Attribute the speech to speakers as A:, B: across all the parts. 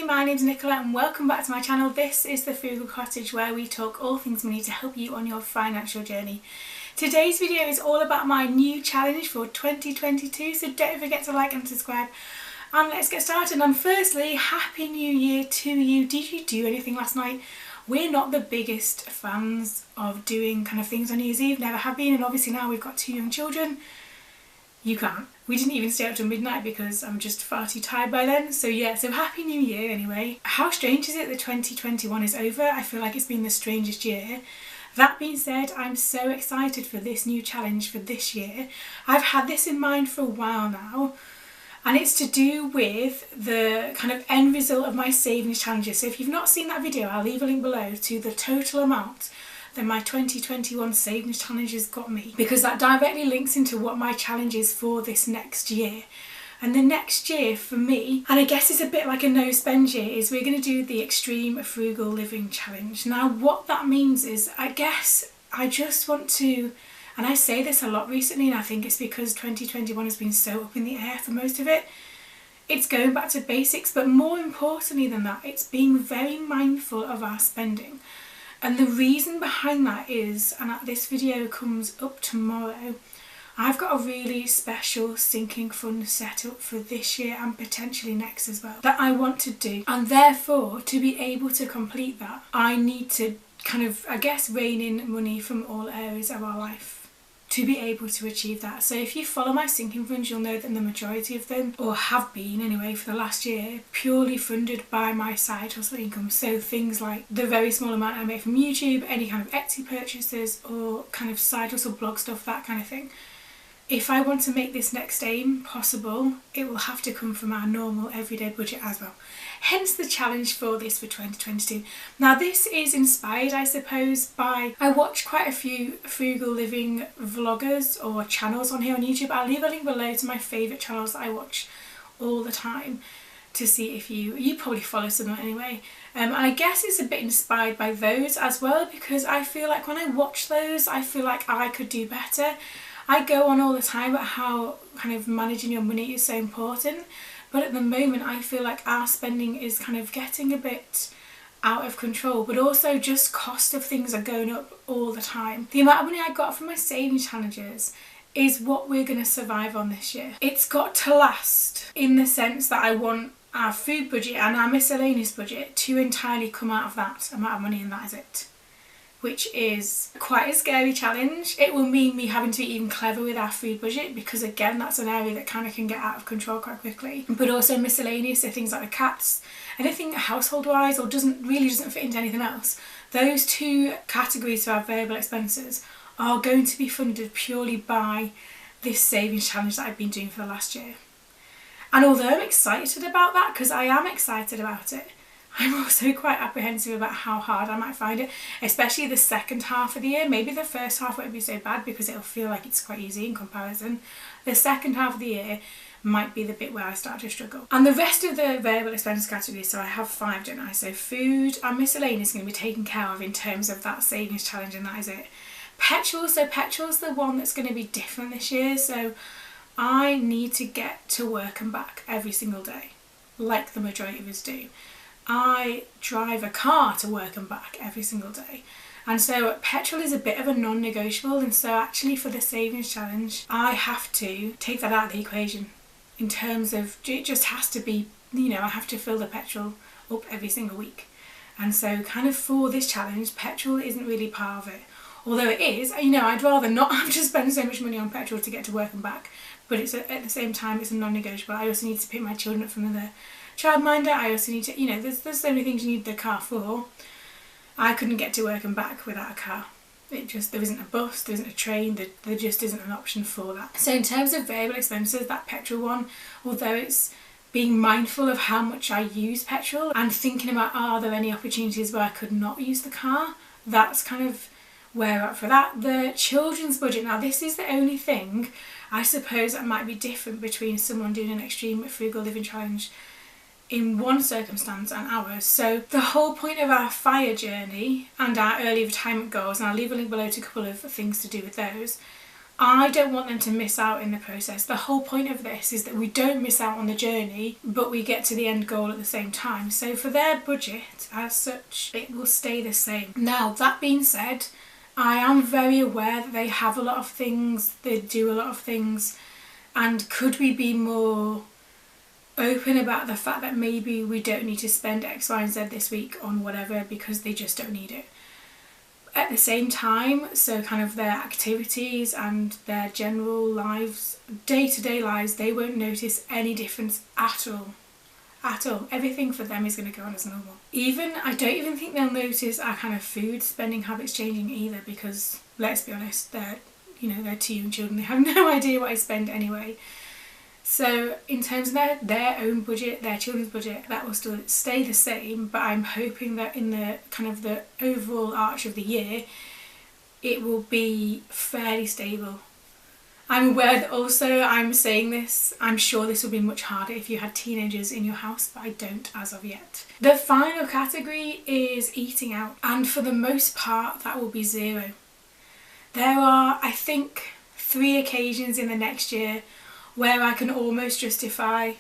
A: my name's Nicola and welcome back to my channel. This is the Frugal Cottage, where we talk all things money to help you on your financial journey. Today's video is all about my new challenge for 2022, so don't forget to like and subscribe. And let's get started. And firstly, Happy New Year to you. Did you do anything last night? We're not the biggest fans of doing kind of things on New Year's Eve, never have been, and obviously now we've got 2 young children. You can't. We didn't even stay up till midnight because I'm just far too tired by then. So yeah, so Happy New Year anyway. How strange is it that 2021 is over? I feel like it's been the strangest year. That being said, I'm so excited for this new challenge for this year. I've had this in mind for a while now, and it's to do with the kind of end result of my savings challenges. So if you've not seen that video, I'll leave a link below to the total amount that my 2021 savings challenges got me, because that directly links into what my challenge is for this next year. And the next year for me, and I guess it's a bit like a no spend year, is we're going to do the extreme frugal living challenge. Now what that means is, I guess I just want to, and I say this a lot recently, and I think it's because 2021 has been so up in the air for most of it, it's going back to basics, but more importantly than that, it's being very mindful of our spending. And the reason behind that is, and this video comes up tomorrow, I've got a really special sinking fund set up for this year and potentially next as well that I want to do. And therefore, to be able to complete that, I need to kind of, I guess, rein in money from all areas of our life to be able to achieve that. So if you follow my sinking funds, you'll know that the majority of them, or have been anyway for the last year, purely funded by my side hustle income. So things like the very small amount I make from YouTube, any kind of Etsy purchases, or kind of side hustle blog stuff, that kind of thing. If I want to make this next aim possible, it will have to come from our normal everyday budget as well. Hence the challenge for this for 2022. Now this is inspired, I suppose, by, I watch quite a few frugal living vloggers or channels on here on YouTube. I'll leave a link below to my favourite channels that I watch all the time to see if you probably follow some anyway. And I guess it's a bit inspired by those as well, because I feel like when I watch those, I feel like I could do better. I go on all the time about how kind of managing your money is so important, but at the moment I feel like our spending is kind of getting a bit out of control, but also just cost of things are going up all the time. The amount of money I got from my savings challenges is what we're going to survive on this year. It's got to last, in the sense that I want our food budget and our miscellaneous budget to entirely come out of that amount of money, and that is it. Which is quite a scary challenge. It will mean me having to be even clever with our food budget, because again, that's an area that kind of can get out of control quite quickly. But also miscellaneous, so things like the cats, anything household wise or doesn't fit into anything else. Those 2 categories for our variable expenses are going to be funded purely by this savings challenge that I've been doing for the last year. And although I'm excited about that, because I am excited about it, I'm also quite apprehensive about how hard I might find it, especially the second half of the year. Maybe the first half won't be so bad because it'll feel like it's quite easy in comparison. The second half of the year might be the bit where I start to struggle. And the rest of the variable expense categories, so I have 5, don't I? So food and miscellaneous is going to be taken care of in terms of that savings challenge, and that is it. Petrol, so petrol's the one that's going to be different this year. So I need to get to work and back every single day, like the majority of us do. I drive a car to work and back every single day, and so petrol is a bit of a non-negotiable, and so actually for the savings challenge I have to take that out of the equation, in terms of it just has to be, you know, I have to fill the petrol up every single week. And so kind of for this challenge, petrol isn't really part of it, although it is, you know, I'd rather not have to spend so much money on petrol to get to work and back, but it's at the same time it's a non-negotiable. I also need to pick my children up from the childminder. I also need to, you know, there's so many things you need the car for. I couldn't get to work and back without a car. There isn't a bus, there isn't a train, there just isn't an option for that. So in terms of variable expenses, that petrol one, although it's being mindful of how much I use petrol and thinking about, are there any opportunities where I could not use the car, that's kind of where we're at for that. The children's budget, now this is the only thing I suppose that might be different between someone doing an extreme frugal living challenge in one circumstance and ours. So the whole point of our FIRE journey and our early retirement goals, and I'll leave a link below to a couple of things to do with those, I don't want them to miss out in the process. The whole point of this is that we don't miss out on the journey, but we get to the end goal at the same time. So for their budget as such, it will stay the same. Now, that being said, I am very aware that they have a lot of things, they do a lot of things, and could we be more open about the fact that maybe we don't need to spend X, Y and Z this week on whatever because they just don't need it. At the same time, so kind of their activities and their general lives, day-to-day lives, they won't notice any difference at all. At all. Everything for them is going to go on as normal. I don't even think they'll notice our kind of food spending habits changing either, because let's be honest, they're 2 young children, they have no idea what I spend anyway. So in terms of their own budget, their children's budget, that will still stay the same, but I'm hoping that in the kind of the overall arch of the year, it will be fairly stable. I'm aware that also I'm saying this, I'm sure this will be much harder if you had teenagers in your house, but I don't as of yet. The final category is eating out, and for the most part that will be 0. There are, I think, 3 occasions in the next year where I can almost justify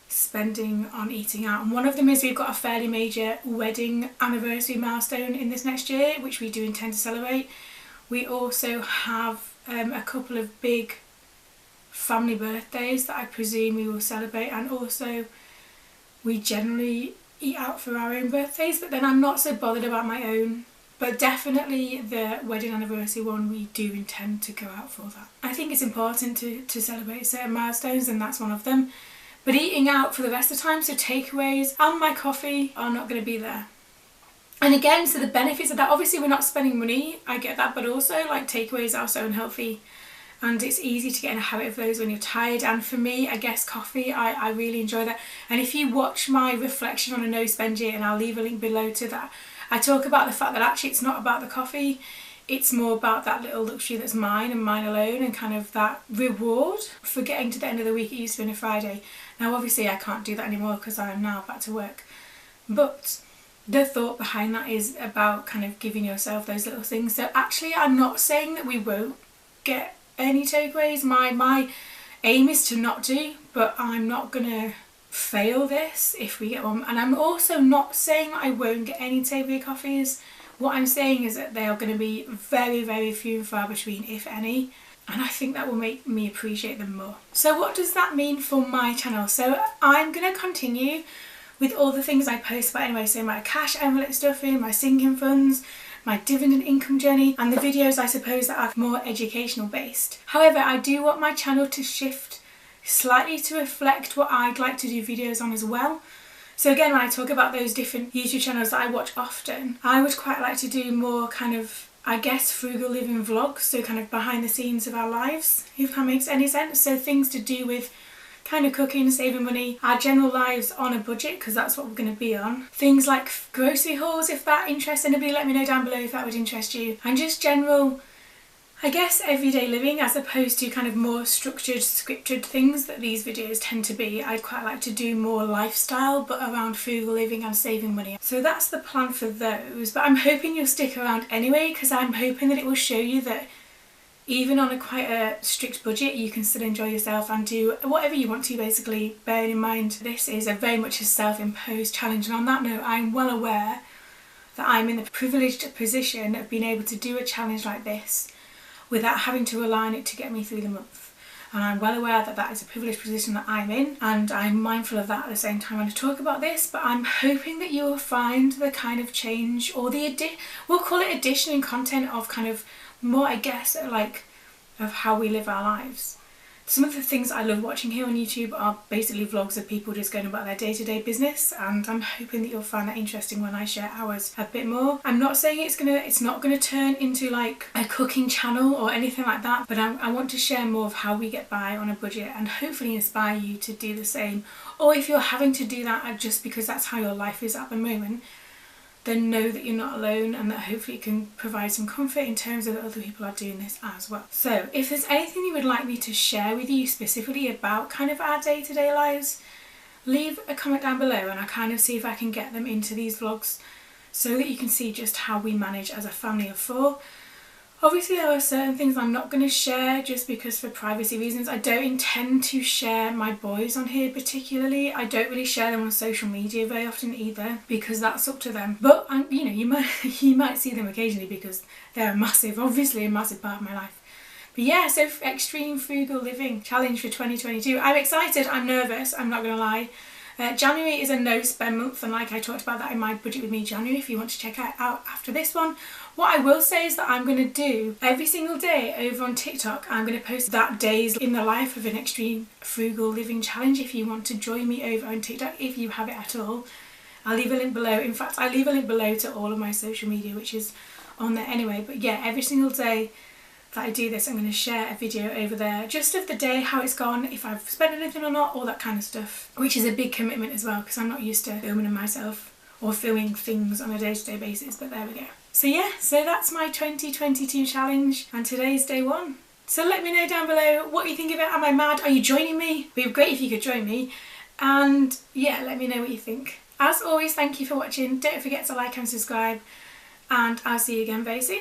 A: spending on eating out. And one of them is we've got a fairly major wedding anniversary milestone in this next year, which we do intend to celebrate. We also have a couple of big family birthdays that I presume we will celebrate, and also we generally eat out for our own birthdays, but then I'm not so bothered about my own. But definitely the wedding anniversary one, we do intend to go out for that. I think it's important to celebrate certain milestones, and that's one of them. But eating out for the rest of the time, so takeaways and my coffee are not going to be there. And again, so the benefits of that, obviously we're not spending money, I get that, but also like takeaways are so unhealthy, and it's easy to get in a habit of those when you're tired. And for me, I guess coffee, I really enjoy that. And if you watch my reflection on a no spend year, and I'll leave a link below to that, I talk about the fact that actually it's not about the coffee, it's more about that little luxury that's mine and mine alone, and kind of that reward for getting to the end of the week. It used to be on a Friday. Now obviously I can't do that anymore because I am now back to work. But the thought behind that is about kind of giving yourself those little things. So actually I'm not saying that we won't get any takeaways. My aim is to not do, but I'm not going to fail this if we get one. And I'm also not saying that I won't get any takeaway coffees. What I'm saying is that they are going to be very, very few and far between, if any, and I think that will make me appreciate them more. So what does that mean for my channel? So I'm going to continue with all the things I post about anyway, so my cash envelope stuffing, my sinking funds, my dividend income journey, and the videos I suppose that are more educational based. However, I do want my channel to shift slightly to reflect what I'd like to do videos on as well. So again, when I talk about those different YouTube channels that I watch often, I would quite like to do more kind of, I guess, frugal living vlogs, so kind of behind the scenes of our lives, if that makes any sense. So things to do with kind of cooking, saving money, our general lives on a budget, because that's what we're going to be on. Things like grocery hauls, if that interests anybody, let me know down below if that would interest you. And just general, I guess, everyday living, as opposed to kind of more structured, scripted things that these videos tend to be. I'd quite like to do more lifestyle, but around frugal living and saving money. So that's the plan for those, but I'm hoping you'll stick around anyway, because I'm hoping that it will show you that even on quite a strict budget, you can still enjoy yourself and do whatever you want to, basically. Bearing in mind, this is very much a self-imposed challenge, and on that note, I'm well aware that I'm in the privileged position of being able to do a challenge like this without having to rely on it to get me through the month. And I'm well aware that that is a privileged position that I'm in, and I'm mindful of that at the same time when I talk about this. But I'm hoping that you will find the kind of change, or we'll call it addition in content of kind of more, I guess, like of how we live our lives. Some of the things I love watching here on YouTube are basically vlogs of people just going about their day-to-day business, and I'm hoping that you'll find that interesting when I share ours a bit more. I'm not saying it's not gonna turn into like a cooking channel or anything like that, but I want to share more of how we get by on a budget and hopefully inspire you to do the same. Or if you're having to do that just because that's how your life is at the moment, then know that you're not alone, and that hopefully it can provide some comfort in terms of that other people are doing this as well. So if there's anything you would like me to share with you specifically about kind of our day-to-day lives, leave a comment down below and I'll kind of see if I can get them into these vlogs so that you can see just how we manage as a family of 4. Obviously there are certain things I'm not going to share just because for privacy reasons. I don't intend to share my boys on here particularly. I don't really share them on social media very often either because that's up to them. But you know, you might see them occasionally because they're obviously a massive part of my life. But yeah, so extreme frugal living challenge for 2022. I'm excited, I'm nervous, I'm not going to lie. January is a no spend month, and like I talked about that in my Budget With Me January if you want to check it out after this one. What I will say is that I'm going to do every single day over on TikTok, I'm going to post that days in the life of an extreme frugal living challenge if you want to join me over on TikTok, if you have it at all. I'll leave a link below. In fact, I leave a link below to all of my social media, which is on there anyway. But yeah, every single day that I do this, I'm going to share a video over there just of the day, how it's gone, if I've spent anything or not, all that kind of stuff, which is a big commitment as well because I'm not used to filming myself or filming things on a day-to-day basis, but there we go. So yeah, so that's my 2022 challenge and today's day one. So let me know down below what you think of it. Am I mad? Are you joining me? It would be great if you could join me. And yeah, let me know what you think. As always, thank you for watching. Don't forget to like and subscribe, and I'll see you again very soon.